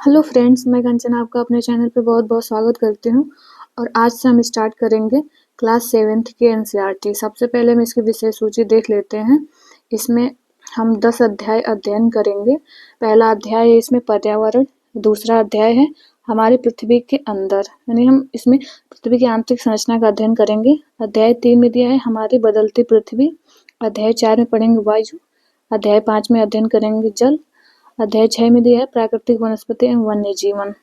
Hello friends, मैं कंचना आपका अपने चैनल पे बहुत-बहुत स्वागत करती हूँ और आज से हम स्टार्ट करेंगे क्लास 7th की एनसीईआरटी। सबसे पहले हम इसकी विषय सूची देख लेते हैं। इसमें हम 10 अध्याय अध्ययन करेंगे। पहला अध्याय है इसमें पर्यावरण, दूसरा अध्याय है हमारी पृथ्वी के अंदर, यानी हम इसमें पृथ्वी की आंतरिक संरचना का अध्ययन करेंगे। अध्याय 3 में दिया है हमारी बदलती पृथ्वी, अध्याय 4 में पढ़ेंगे वायु, अध्याय 5 में अध्ययन करेंगे जल, अध्याय 6 में दिया है प्राकृतिक वनस्पति एवं वन्य जीवन,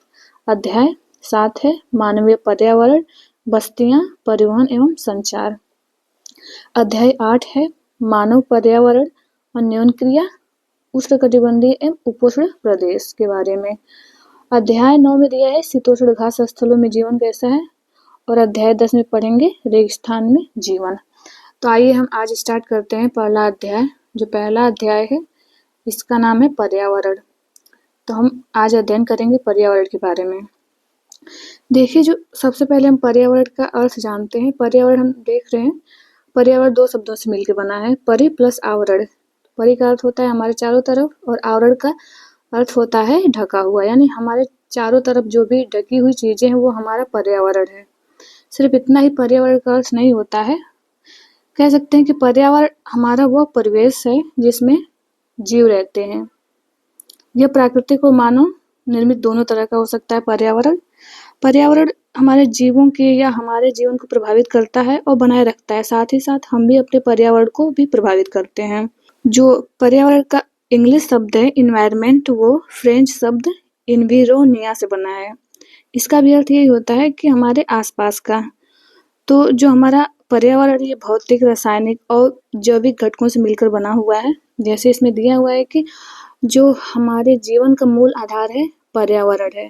अध्याय 7 है मानवीय पर्यावरण, बस्तियां, परिवहन एवं संचार, अध्याय 8 है मानव पर्यावरण, अन्योन क्रिया, उष्णकटिबंधीय एवं उपोष्ण प्रदेश के बारे में, अध्याय 9 में दिया है शीतोष्ण घास स्थलों में जीवन कैसा है और अध्याय 10 में पढ़ेंगे रेगिस्तान में जीवन। तो आइए हम आज स्टार्ट करते हैं पहला अध्याय। जो पहला अध्याय है इसका नाम है पर्यावरण। तो हम आज अध्ययन करेंगे पर्यावरण के बारे में। देखिए, जो सबसे पहले हम पर्यावरण का अर्थ जानते हैं। पर्यावरण हम देख रहे हैं, पर्यावरण दो शब्दों से मिलकर बना है, परि प्लस आवरण। परि का अर्थ होता है हमारे चारों तरफ और आवरण का अर्थ होता है ढका हुआ, यानी हमारे चारों तरफ जो भी ढकी हुई चीजें हैं वो हमारा पर्यावरण है। सिर्फ इतना ही पर्यावरण का अर्थ नहीं होता है। कह सकते हैं कि पर्यावरण हमारा वह परिवेश है जिसमें जीव रहते हैं। यह प्राकृतिक और मानव निर्मित दोनों तरह का हो सकता है। पर्यावरण हमारे जीवों के या हमारे जीवन को प्रभावित करता है और बनाए रखता है। साथ ही साथ हम भी अपने पर्यावरण को भी प्रभावित करते हैं। जो पर्यावरण का इंग्लिश शब्द है इन्वायरमेंट, वो फ्रेंच शब्द इन्विरोनिया से बना है। इसका भी अर्थ यही होता है कि हमारे आसपास का। तो जो हमारा पर्यावरण ये भौतिक, रासायनिक और जैविक घटकों से मिलकर बना हुआ है। जैसे इसमें दिया हुआ है कि जो हमारे जीवन का मूल आधार है पर्यावरण है।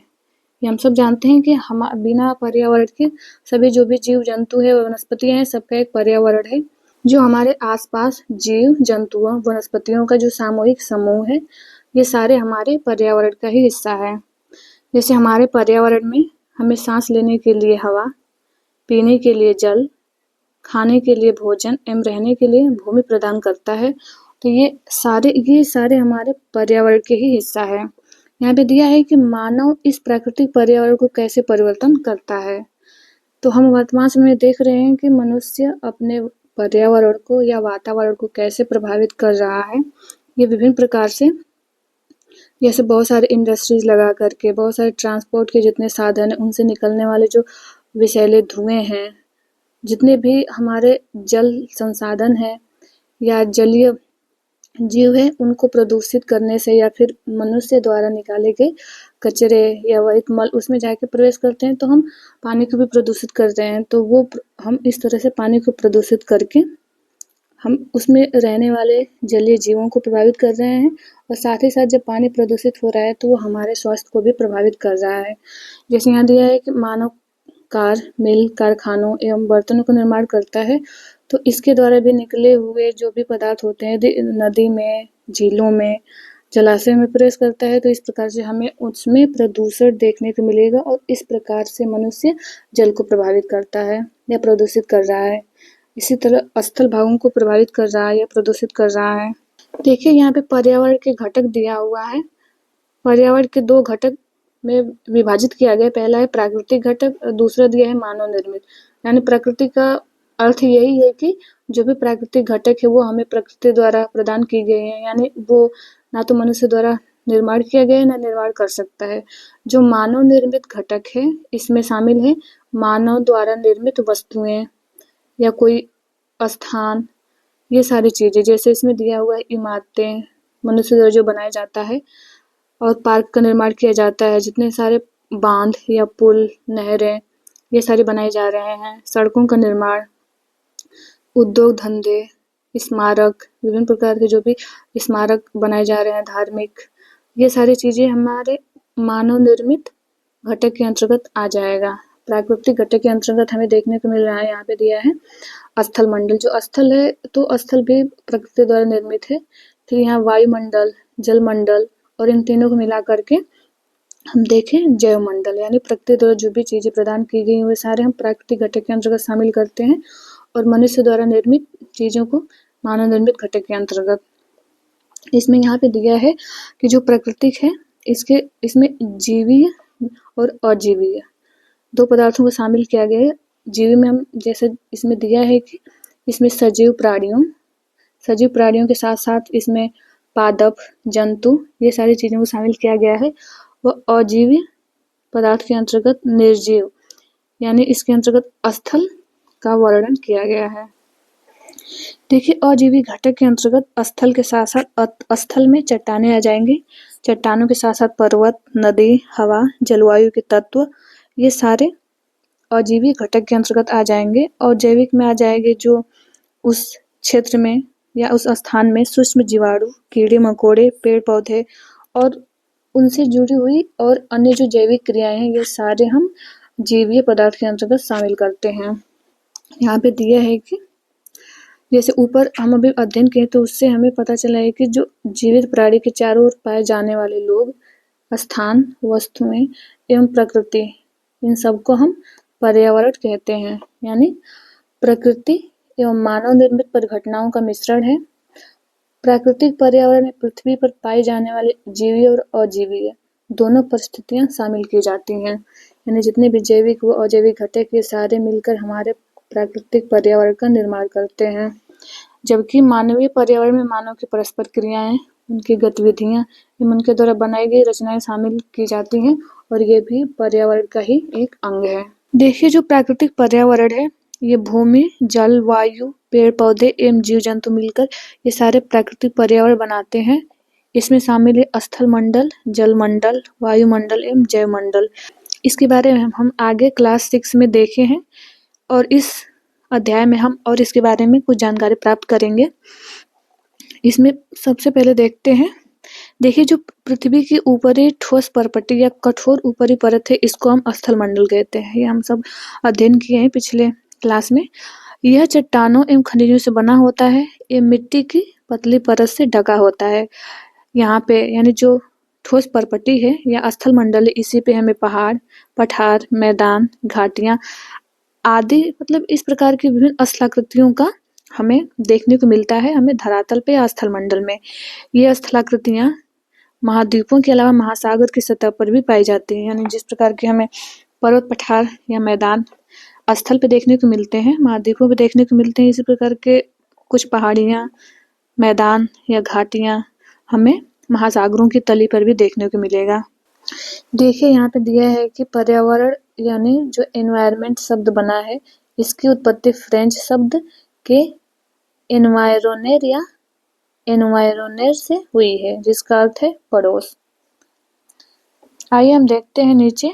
ये हम सब जानते हैं कि हम बिना पर्यावरण के सभी जो भी जीव जंतु है, वनस्पतियां हैं, सबका एक पर्यावरण है। जो हमारे आसपास जीव जंतुओं, वनस्पतियों का जो सामूहिक समूह है, ये सारे हमारे पर्यावरण का ही हिस्सा है। जैसे हमारे पर्यावरण में हमें सांस लेने के लिए हवा, पीने के लिए जल, खाने के लिए भोजन एवं रहने के लिए भूमि प्रदान करता है। तो ये सारे हमारे पर्यावरण के ही हिस्सा है। यहाँ पे दिया है कि मानव इस प्राकृतिक पर्यावरण को कैसे परिवर्तन करता है। तो हम वर्तमान समय में देख रहे हैं कि मनुष्य अपने पर्यावरण को या वातावरण को कैसे प्रभावित कर रहा है। ये विभिन्न प्रकार से, जैसे बहुत सारे इंडस्ट्रीज लगा करके, बहुत सारे ट्रांसपोर्ट के जितने साधन हैं उनसे निकलने वाले जो विषैले धुएं हैं, जितने भी हमारे जल संसाधन है या जलीय जीव है, उनको प्रदूषित करने से या फिर मनुष्य द्वारा निकाले गए कचरे या वही मल उसमें जाके प्रवेश करते हैं, तो हम पानी को भी प्रदूषित कर रहे हैं। तो वो हम इस तरह से पानी को प्रदूषित करके हम उसमें रहने वाले जलीय जीवों को प्रभावित कर रहे हैं और साथ ही साथ जब पानी प्रदूषित हो रहा है तो वो हमारे स्वास्थ्य को भी प्रभावित कर रहा है। जैसे यहाँ दिया है कि मानव कार, मिल, कारखानों एवं बर्तनों का निर्माण करता है, तो इसके द्वारा भी निकले हुए जो भी पदार्थ होते हैं नदी में, झीलों में, जलाशय में प्रवेश करता है, तो इस प्रकार से हमें उसमें प्रदूषण देखने को मिलेगा और इस प्रकार से मनुष्य जल को प्रभावित करता है या प्रदूषित कर रहा है। इसी तरह स्थल भागों को प्रभावित कर रहा है या प्रदूषित कर रहा है। देखिए, यहाँ पे पर्यावरण के घटक दिया हुआ है। पर्यावरण के दो घटक में विभाजित किया गया। पहला है प्राकृतिक घटक, दूसरा दिया है मानव निर्मित। यानी प्रकृति का अर्थ यही है कि जो भी प्राकृतिक घटक है वो हमें प्रकृति द्वारा प्रदान की गए हैं, यानी वो ना तो मनुष्य द्वारा निर्माण किया गया है ना निर्माण कर सकता है। जो मानव निर्मित घटक है इसमें शामिल है मानव द्वारा निर्मित वस्तुएं या कोई स्थान, ये सारी चीजें। जैसे इसमें दिया हुआ है इमारतें, मनुष्य द्वारा जो बनाया जाता है, और पार्क का निर्माण किया जाता है। जितने सारे बांध या पुल, नहरें, ये सारे बनाए जा रहे हैं। सड़कों का निर्माण, उद्योग धंधे, स्मारक, विभिन्न प्रकार के जो भी स्मारक बनाए जा रहे हैं धार्मिक, ये सारी चीजें हमारे मानव निर्मित घटक के अंतर्गत आ जाएगा। प्राकृतिक घटक के अंतर्गत हमें देखने को मिल रहा है, यहाँ पे दिया है स्थल मंडल। जो स्थल है तो स्थल भी प्रकृति द्वारा निर्मित है। फिर यहाँ वायुमंडल, जल मंडल और इन तीनों को मिला करके हम देखें जैव मंडल, यानी प्रकृति द्वारा जो भी चीजें प्रदान की गई वे सारे हम प्राकृतिक घटक के अंतर्गत शामिल करते हैं और मनुष्य द्वारा निर्मित चीजों को मानव निर्मित घटक के अंतर्गत। इसमें यहाँ पे दिया है कि जो प्राकृतिक है इसमें जीवीय और अजीवीय 2 पदार्थों को शामिल किया गया है। जीवी में हम जैसे इसमें दिया है कि इसमें सजीव प्राणियों के साथ-साथ इसमें पादप, जंतु ये सारी चीज़ों को शामिल किया गया है। व अजीवी पदार्थ के अंतर्गत निर्जीव यानी इसके अंतर्गत स्थल का वर्णन किया गया है। देखिए अजीवी घटक के अंतर्गत स्थल के साथ-साथ स्थल में चट्टानें आ जाएंगी। चट्टानों के साथ-साथ पर्वत, नदी, हवा, जलवायु के तत्व ये सारे अजीवी घटक के अंतर्गत आ जाएंगे और जैविक में आ जाएंगे जो उस क्षेत्र में या उस स्थान में सूक्ष्म जीवाणु, कीड़े-मकोड़े, पेड़-पौधे और उनसे जुड़ी हुई और अन्य जो जैविक क्रियाएं हैं ये सारे हम जीवीय पदार्थ के अंतर्गत शामिल करते हैं। यहाँ पे दिया है कि जैसे ऊपर हम अभी अध्ययन किए तो उससे हमें पता चला है कि जो जीवित प्राणी के चारों ओर पाए जाने वाले लोग, स्थान, वस्तुएं एवं प्रकृति इन सबको हम पर्यावरण कहते हैं। यानी प्रकृति एवं मानव निर्मित परिघटनाओं का मिश्रण है। प्राकृतिक पर्यावरण में पृथ्वी पर पाए जाने वाले जीवीय और अजीवीय दोनों परिस्थितियां शामिल की जाती हैं। यानी जितने भी जैविक व अजैविक घटक ये सारे मिलकर हमारे प्राकृतिक पर्यावरण का निर्माण करते हैं। जबकि मानवीय पर्यावरण में मानव की परस्पर क्रियाएं, उनकी गतिविधियां एवं उनके द्वारा बनाई गई रचनाएं शामिल की जाती हैं और ये भी पर्यावरण का ही एक अंग है। देखिए जो प्राकृतिक पर्यावरण है ये भूमि, जल, वायु, पेड़ पौधे एवं जीव जंतु मिलकर ये सारे प्राकृतिक पर्यावरण बनाते हैं। इसमें शामिल है स्थल मंडल, जल मंडल, वायुमंडल एवं जैव मंडल। इसके बारे में हम आगे क्लास 6 में देखे हैं और इस अध्याय में हम और इसके बारे में कुछ जानकारी प्राप्त करेंगे। इसमें सबसे पहले देखते हैं, देखिए जो पृथ्वी की ऊपरी ठोस परपटी या कठोर ऊपरी परत है इसको हम स्थल मंडल कहते हैं। ये हम सब अध्ययन किए हैं पिछले क्लास में। यह चट्टानों एवं खनिजों से बना होता है। ये मिट्टी की पतली परत से ढका होता है। यहाँ पे यानी जो ठोस परपटी है या स्थल मंडल है इसी पे हमें पहाड़, पठार, मैदान, घाटियां आदि मतलब इस प्रकार की विभिन्न स्थलाकृतियों का हमें देखने को मिलता है हमें धरातल पे या स्थल मंडल में। ये स्थलाकृतियां महाद्वीपों के अलावा महासागर की सतह पर भी पाई जाती हैं। यानी जिस प्रकार के हमें पर्वत, पठार या मैदान स्थल पे देखने को मिलते हैं, महाद्वीपों पे देखने को मिलते हैं, इसी प्रकार के कुछ पहाड़ियां, मैदान या घाटियां हमें महासागरों की तली पर भी देखने को मिलेगा। देखिए यहाँ पे दिया है कि पर्यावरण यानी जो एनवायरनमेंट शब्द बना है इसकी उत्पत्ति फ्रेंच शब्द के एनवायरोनेर या एनवायरोनेर से हुई है जिसका अर्थ है पड़ोस। आइए हम देखते हैं नीचे।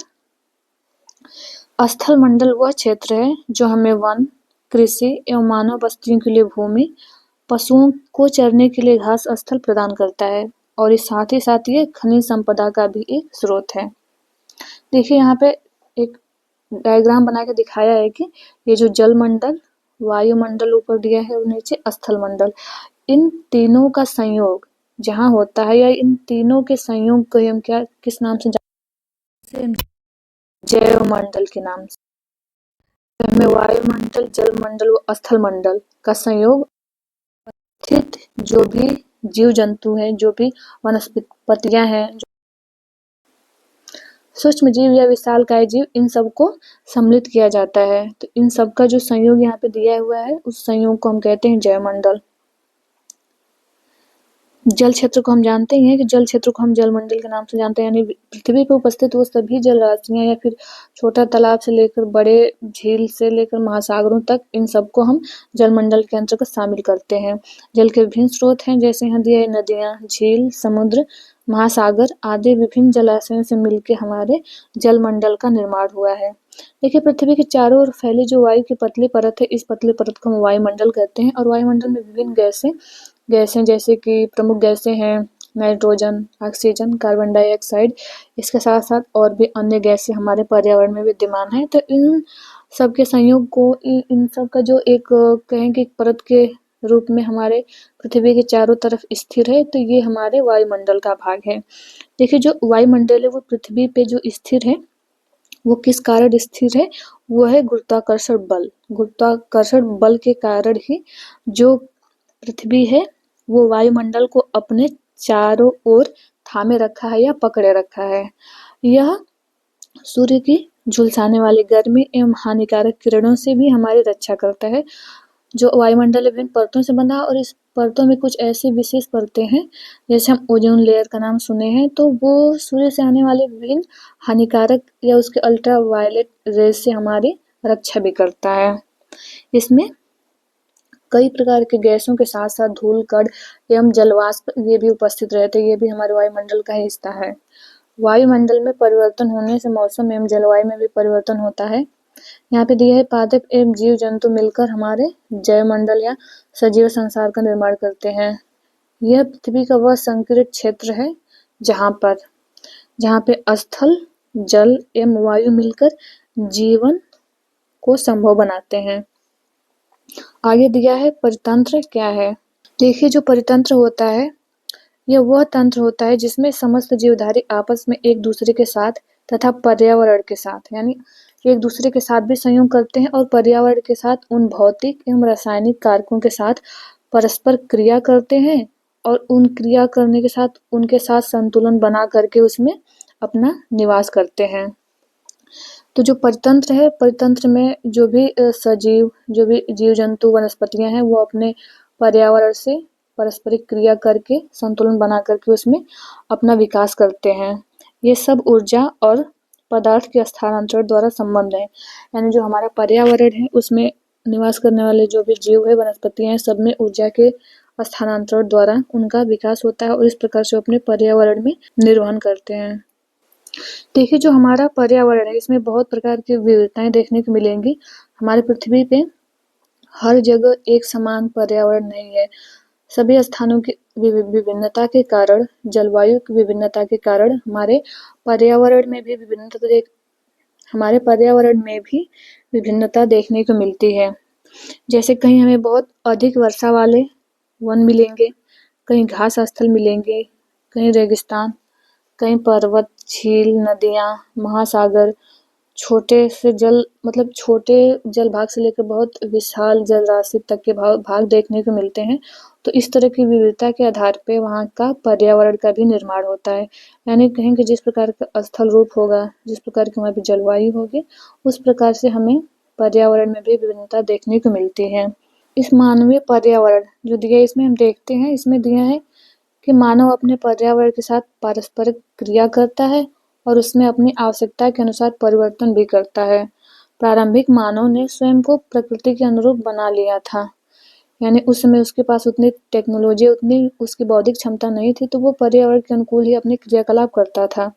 स्थल मंडल वह क्षेत्र है जो हमें वन, कृषि एवं मानव बस्तियों के लिए भूमि, पशुओं को चरने के लिए घास स्थल प्रदान करता है और इस साथ ही ये खनिज संपदा का भी एक स्रोत है। देखिए यहाँ पे एक डायग्राम बना के दिखाया है कि ये जो जल मंडल, वायुमंडल ऊपर दिया है और नीचे स्थल मंडल, इन तीनों का संयोग जहाँ होता है या इन तीनों के संयोग को हम क्या किस नाम से जानते हैं? जैव मंडल के नाम से। हमें वायुमंडल, जल मंडल व स्थल मंडल का संयोग स्थित जो भी जीव जंतु हैं, जो भी वनस्पतियां हैं, सूक्ष्म जीव या विशालकाय जीव, इन सबको सम्मिलित किया जाता है। तो इन सब का जो संयोग यहाँ पे दिया हुआ है उस संयोग को हम कहते हैं जैवमंडल। जल क्षेत्र को हम जानते ही हैं कि जल क्षेत्र को हम जलमंडल के नाम से जानते हैं। यानी पृथ्वी पर उपस्थित वो सभी जल राशियां या फिर छोटा तालाब से लेकर बड़े झील से लेकर महासागरों तक इन सबको हम जलमंडल के अंतर्गत शामिल करते हैं। जल के विभिन्न स्रोत हैं जैसे यहाँ दिया है नदियां, झील, समुद्र, महासागर आदि विभिन्न जलाशयों से मिलकर हमारे जलमंडल का निर्माण हुआ है। देखिए पृथ्वी के चारों ओर फैली जो वायु की पतली परत है इस पतली परत को हम वायुमंडल कहते हैं। और वायुमंडल में विभिन्न गैसें जैसे कि प्रमुख गैसें हैं नाइट्रोजन, ऑक्सीजन, कार्बन डाइऑक्साइड, इसके साथ साथ और भी अन्य गैसें हमारे पर्यावरण में विद्यमान हैं। तो इन सब के संयोग को इन सब का जो एक कहें कि परत के रूप में हमारे पृथ्वी के चारों तरफ स्थिर है तो ये हमारे वायुमंडल का भाग है। देखिए जो वायुमंडल है वो पृथ्वी पे जो स्थिर है वो किस कारण स्थिर है, वो है गुरुत्वाकर्षण बल। गुरुत्वाकर्षण बल के कारण ही जो पृथ्वी है वो वायुमंडल को अपने चारों ओर थामे रखा है या पकड़े रखा है। यह सूर्य की झुलसाने वाली गर्मी एवं हानिकारक किरणों से भी हमारी रक्षा करता है। जो वायुमंडल विभिन्न परतों से बना और इस परतों में कुछ ऐसी विशेष परतें हैं, जैसे हम ओजोन लेयर का नाम सुने हैं, तो वो सूर्य से आने वाले विभिन्न हानिकारक या उसके अल्ट्रावायलेट रेज से हमारी रक्षा भी करता है। इसमें कई प्रकार के गैसों के साथ साथ धूल कण एवं जलवाष्प ये भी उपस्थित रहते हैं। ये भी हमारे वायुमंडल का हिस्सा है। वायुमंडल में परिवर्तन होने से मौसम एवं जलवायु में भी परिवर्तन होता है। यहाँ पे दिया है पादप एवं जीव जंतु मिलकर हमारे जैवमंडल या सजीव संसार का निर्माण करते हैं। यह पृथ्वी का वह संकीर्ण क्षेत्र है जहाँ पे स्थल, जल एवं वायु मिलकर जीवन को संभव बनाते हैं। आगे दिया है परितंत्र क्या है। देखिए, जो परितंत्र होता है यह वह तंत्र होता है जिसमें समस्त जीवधारी आपस में एक दूसरे के साथ तथा पर्यावरण के साथ यानी एक दूसरे के साथ भी संयोग करते हैं और पर्यावरण के साथ उन भौतिक एवं रासायनिक कारकों के साथ परस्पर क्रिया करते हैं और उन क्रिया करने के साथ उनके साथ संतुलन बना करके उसमें अपना निवास करते हैं। तो जो परितंत्र है, परितंत्र में जो भी सजीव, जो भी जीव जंतु वनस्पतियां हैं, वो अपने पर्यावरण से पारस्परिक क्रिया करके संतुलन बना करके उसमें अपना विकास करते हैं। ये सब ऊर्जा और पदार्थ के स्थानांतरण द्वारा संबंध है। यानी जो हमारा पर्यावरण है उसमें निवास करने वाले जो भी जीव है, वनस्पतियां हैं, सब में ऊर्जा के स्थानांतरण द्वारा उनका विकास होता है और इस प्रकार से अपने पर्यावरण में निर्वहन करते हैं। देखिए, जो हमारा पर्यावरण है इसमें बहुत प्रकार की विविधताएं देखने को मिलेंगी। हमारे पृथ्वी पे हर जगह एक समान पर्यावरण नहीं है। सभी स्थानों की विभिन्नता के कारण, जलवायु की विभिन्नता के कारण हमारे पर्यावरण में भी विभिन्नता देखने को मिलती है। जैसे कहीं हमें बहुत अधिक वर्षा वाले वन मिलेंगे, कहीं घास स्थल मिलेंगे, कहीं रेगिस्तान, कहीं पर्वत, झील, नदियाँ, महासागर, छोटे जल भाग से लेकर बहुत विशाल जल राशि तक के भाग देखने को मिलते हैं। तो इस तरह की विविधता के आधार पे वहाँ का पर्यावरण का भी निर्माण होता है। यानी कहीं कि जिस प्रकार का स्थल रूप होगा, जिस प्रकार की वहाँ पे जलवायु होगी, उस प्रकार से हमें पर्यावरण में भी विभिन्नता देखने को मिलती है। इस मानवीय पर्यावरण जो दिया है इसमें हम देखते हैं, इसमें दिया है कि मानव अपने पर्यावरण के साथ पारस्परिक क्रिया करता है और उसमें अपनी आवश्यकता के अनुसार परिवर्तन भी करता है। प्रारंभिक मानव ने स्वयं को प्रकृति के अनुरूप बना लिया था। यानी उस समय उसके पास उतनी टेक्नोलॉजी, उतनी उसकी बौद्धिक क्षमता नहीं थी, तो वो पर्यावरण के अनुकूल ही अपने क्रियाकलाप करता था।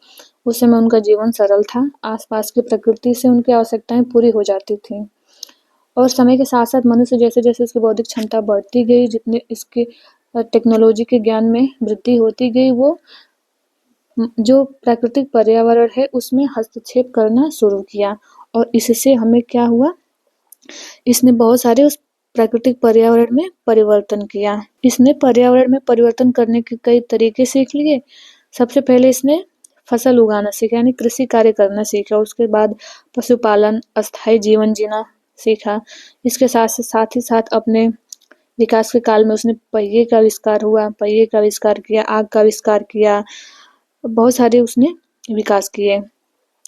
उस समय उनका जीवन सरल था, आसपास की प्रकृति से उनकी आवश्यकताएं पूरी हो जाती थी। और समय के साथ साथ मनुष्य जैसे जैसे उसकी बौद्धिक क्षमता बढ़ती गई, जितने इसके टेक्नोलॉजी के ज्ञान में वृद्धि होती गई, वो जो प्राकृतिक पर्यावरण है उसमें हस्तक्षेप करना शुरू किया और इससे हमें क्या हुआ, इसने बहुत सारे उस प्राकृतिक पर्यावरण में परिवर्तन किया। इसने पर्यावरण में परिवर्तन करने के कई तरीके सीख लिए। सबसे पहले इसने फसल उगाना सीखा, यानी कृषि कार्य करना सीखा। उसके बाद पशुपालन, अस्थायी जीवन जीना सीखा। इसके साथ ही साथ अपने विकास के काल में उसने पहिए का आविष्कार किया, आग का आविष्कार किया, बहुत सारे उसने विकास किए।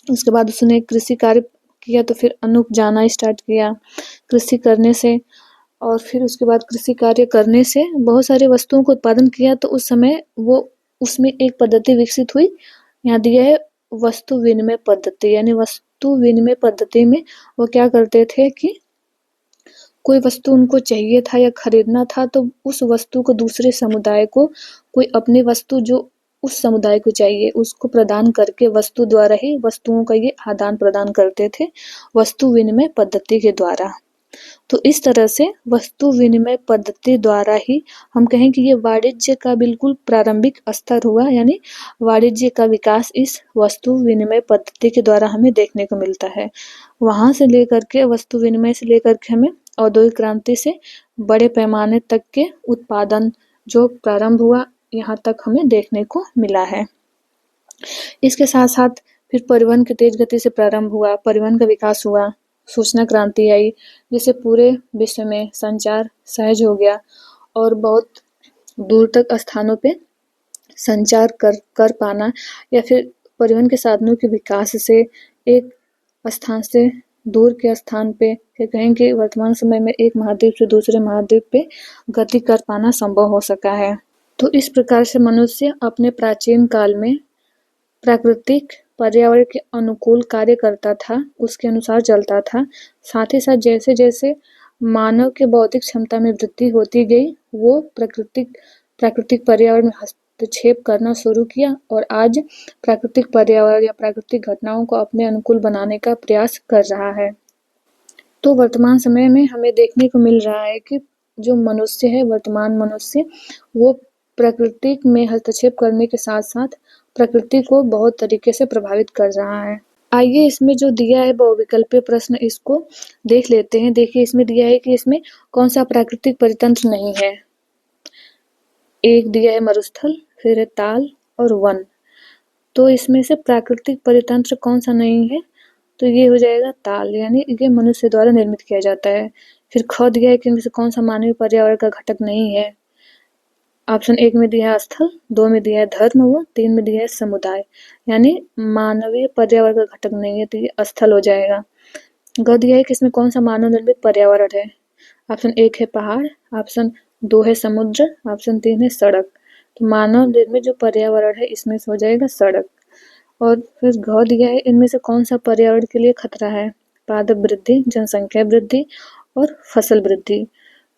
उसके बाद उसने कृषि कार्य किया तो फिर अनूप जाना स्टार्ट किया कृषि करने से, और फिर उसके बाद कृषि कार्य करने से बहुत सारे वस्तुओं को उत्पादन किया। तो उस समय वो उसमें एक पद्धति विकसित हुई, यहाँ दिया है वस्तु विनिमय पद्धति। यानी वस्तु विनिमय पद्धति में वो क्या करते थे कि कोई वस्तु उनको चाहिए था या खरीदना था, तो उस वस्तु को दूसरे समुदाय को कोई अपनी वस्तु जो उस समुदाय को चाहिए उसको प्रदान करके वस्तु द्वारा ही वस्तुओं का ये आदान प्रदान करते थे, वस्तु विनिमय पद्धति के द्वारा। तो इस तरह से वस्तु विनिमय पद्धति द्वारा ही हम कहें कि ये वाणिज्य का बिल्कुल प्रारंभिक स्तर हुआ। यानी वाणिज्य का विकास इस वस्तु विनिमय पद्धति के द्वारा हमें देखने को मिलता है। वहां से लेकर के वस्तु विनिमय से लेकर के हमें औद्योगिक क्रांति से बड़े पैमाने तक के उत्पादन जो प्रारंभ हुआ, यहाँ तक हमें देखने को मिला है। इसके साथ साथ फिर परिवहन की तेज गति से प्रारंभ हुआ, परिवहन का विकास हुआ, सूचना क्रांति आई, जिससे पूरे विश्व में संचार सहज हो गया और बहुत दूर तक स्थानों पे संचार कर पाना या फिर परिवहन के साधनों के विकास से एक स्थान से दूर के स्थान पे या कहें कि वर्तमान समय में एक महाद्वीप से दूसरे महाद्वीप पे गति कर पाना संभव हो सका है। तो इस प्रकार से मनुष्य अपने प्राचीन काल में प्राकृतिक पर्यावरण के अनुकूल कार्य करता था, उसके अनुसार चलता था। साथ ही साथ जैसे-जैसे मानव के बौद्धिक क्षमता में वृद्धि होती गई, वो प्राकृतिक पर्यावरण में हस्तक्षेप करना शुरू किया और आज प्राकृतिक पर्यावरण या प्राकृतिक घटनाओं को अपने अनुकूल बनाने का प्रयास कर रहा है। तो वर्तमान समय में हमें देखने को मिल रहा है कि जो मनुष्य है, वर्तमान मनुष्य, वो प्रकृति में हस्तक्षेप करने के साथ-साथ प्रकृति को बहुत तरीके से प्रभावित कर रहा है। आइए इसमें जो दिया है बहुविकल्पीय प्रश्न, इसको देख लेते हैं। देखिए इसमें दिया है कि इसमें कौन सा प्राकृतिक परितंत्र नहीं है। एक दिया है मरुस्थल, फिर है ताल और वन। तो इसमें से प्राकृतिक परितंत्र कौन सा नहीं है, तो ये हो जाएगा ताल, यानी ये मनुष्य द्वारा निर्मित किया जाता है। फिर ख दिया है कि इनमें से कौन सा मानवीय पर्यावरण का घटक नहीं है। ऑप्शन 1 में दिया है स्थल, 2 में दिया है धर्म व 3 में दिया है समुदाय, यानी मानवीय पर्यावरण का घटक नहीं है, तो ये स्थल हो जाएगा। ग दिया है कि इसमें कौन सा मानव निर्मित पर्यावरण है। ऑप्शन 1 है पहाड़, ऑप्शन 2 है समुद्र, ऑप्शन 3 है सड़क। तो मानव निर्मित जो पर्यावरण है इसमें से हो जाएगा सड़क। और फिर घ दिया है, इनमें से कौन सा पर्यावरण के लिए खतरा है। पादप वृद्धि, जनसंख्या वृद्धि और फसल वृद्धि।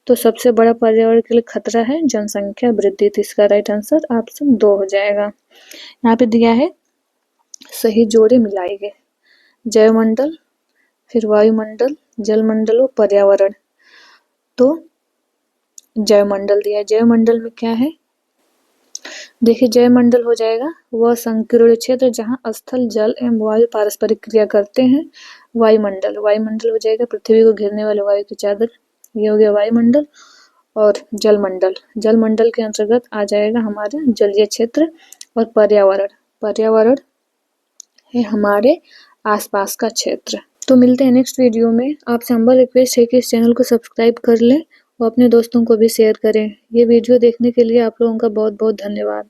तो सबसे बड़ा पर्यावरण के लिए खतरा है जनसंख्या वृद्धि, तो इसका राइट आंसर ऑप्शन 2 हो जाएगा। यहाँ पे दिया है सही जोड़े मिलाइए। जैवमंडल, फिर वायुमंडल, जलमंडल और पर्यावरण। तो जैवमंडल दिया है। जैवमंडल में क्या है, देखिए जैवमंडल हो जाएगा वह संकीर्ण क्षेत्र जहाँ स्थल, जल एवं वायु पारस्परिक क्रिया करते हैं। वायुमंडल हो जाएगा पृथ्वी को घेरने वाले वायु की चादर, ये हो गया वायुमंडल। और जलमंडल के अंतर्गत आ जाएगा हमारा जलीय क्षेत्र। और पर्यावरण है हमारे आसपास का क्षेत्र। तो मिलते हैं नेक्स्ट वीडियो में। आपसे हम्बल रिक्वेस्ट है कि इस चैनल को सब्सक्राइब कर लें और अपने दोस्तों को भी शेयर करें। ये वीडियो देखने के लिए आप लोगों का बहुत बहुत धन्यवाद।